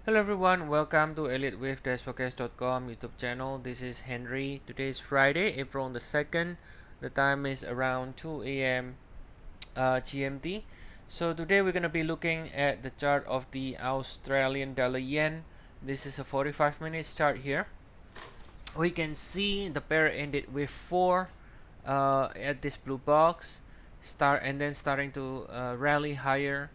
Hello everyone, welcome to Elliott Wave Forecast.com YouTube channel. This is Henry. Today is Friday, April the 2nd. The time is around 2 a.m. GMT. So today we're going to be looking at the chart of the Australian dollar yen. This is a 45 minutes chart here. We can see the pair ended with 4 at this blue box, starting to rally higher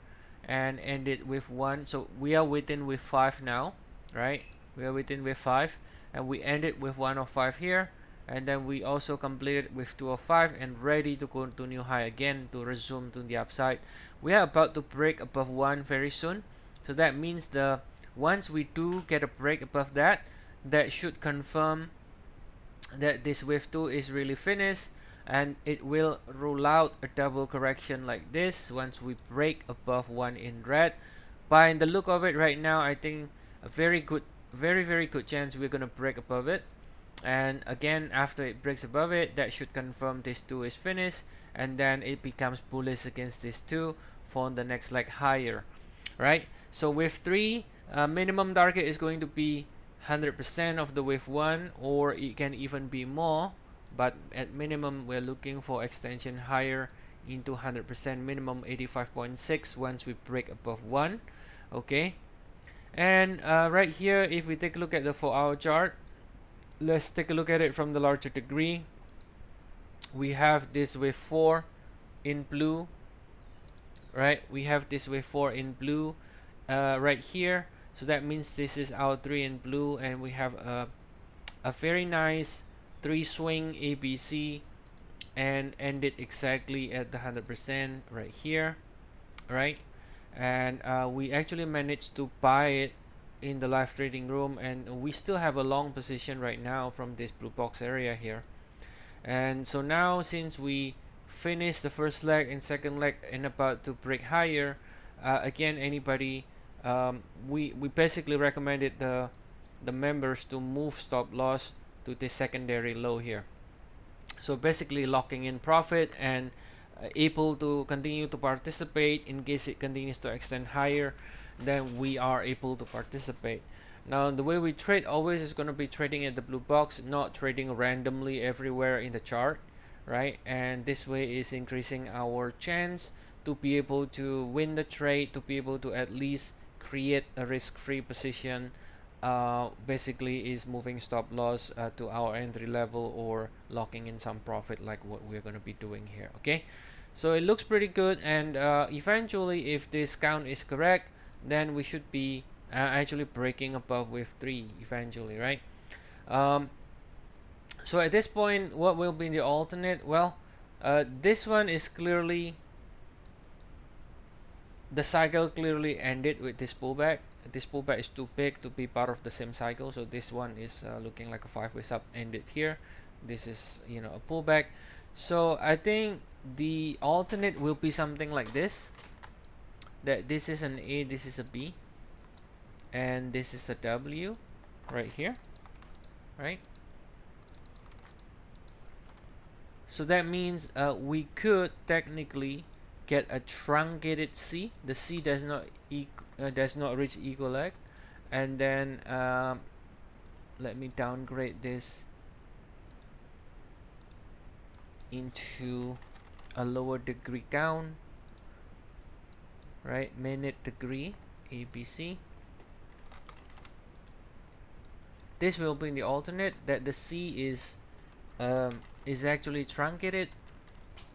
and ended with 1. So we are within with 5 now, right? We are within with 5 and we ended with 105 here, and then we also completed with 205 and ready to go to new high again to resume to the upside. We are about to break above 1 very soon, so that means the once we do get a break above that, that should confirm that this wave 2 is really finished, and it will rule out a double correction like this once we break above 1 in red. By the look of it right now, I think a very good chance we're gonna break above it, and again after it breaks above it, that should confirm this 2 is finished, and then it becomes bullish against this 2 for the next leg higher, right? So wave 3 minimum target is going to be 100% of the wave 1, or it can even be more, but at minimum we're looking for extension higher into 100%, minimum 85.6 once we break above 1. Okay, and right here, if we take a look at the 4-hour chart, let's take a look at it from the larger degree. We have this wave 4 in blue, right? We have this wave 4 in blue right here. So that means this is our 3 in blue, and we have a very nice 3 swing ABC and ended exactly at the 100% right here, right? And we actually managed to buy it in the live trading room, and we still have a long position right now from this blue box area here. And so now, since we finished the first leg and second leg and about to break higher, again, anybody, we basically recommended the members to move stop loss to the secondary low here. So basically locking in profit and able to continue to participate in case it continues to extend higher, then we are able to participate. Now the way we trade always is going to be trading at the blue box, not trading randomly everywhere in the chart, right? And this way is increasing our chance to be able to win the trade, to be able to at least create a risk-free position. Basically is moving stop loss to our entry level or locking in some profit, like what we're going to be doing here. Okay, so it looks pretty good, and eventually if this count is correct, then we should be actually breaking above wave 3 eventually, right? um, so at this point, what will be the alternate? Well, this one is clearly, the cycle clearly ended with this pullback. This pullback is too big to be part of the same cycle, so this one is looking like a 5-way up ended here. This is, you know, a pullback. So I think the alternate will be something like this, that this is an A, this is a B, and this is a W right here, right? So that means we could technically get a truncated C. The C does not reach equal leg, and then let me downgrade this into a lower degree count, right? Minute degree ABC. This will be the alternate, that the C is actually truncated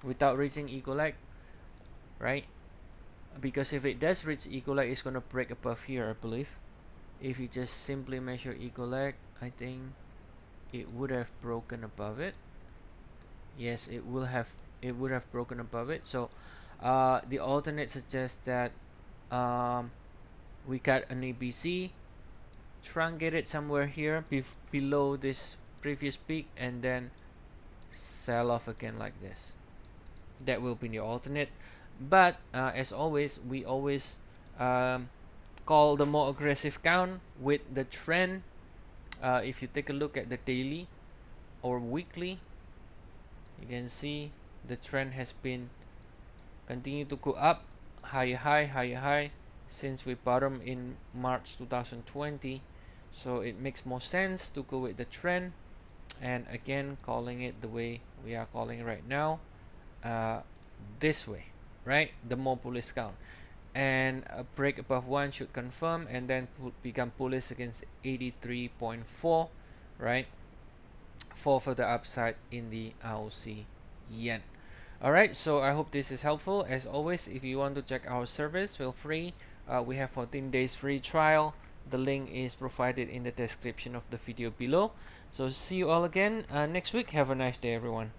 without reaching equal leg, right? Because if it does reach equal leg, it's gonna break above here, I believe. If you just simply measure equal leg, I think it would have broken above it. Yes, it would have broken above it. So the alternate suggests that we got an ABC truncated somewhere here below this previous peak, and then sell off again like this. That will be the alternate. But as always, we always call the more aggressive count with the trend. If you take a look at the daily or weekly, you can see the trend has been continue to go up, higher high, higher high, since we bottom in March 2020, so it makes more sense to go with the trend. And again, calling it the way we are calling right now, this way, right? The more bullish count, and a break above 1 should confirm, and then become bullish against 83.4, right, for further upside in the ROC yen. Alright, so I hope this is helpful. As always, if you want to check our service, feel free. We have 14 days free trial. The link is provided in the description of the video below. So see you all again next week. Have a nice day, everyone.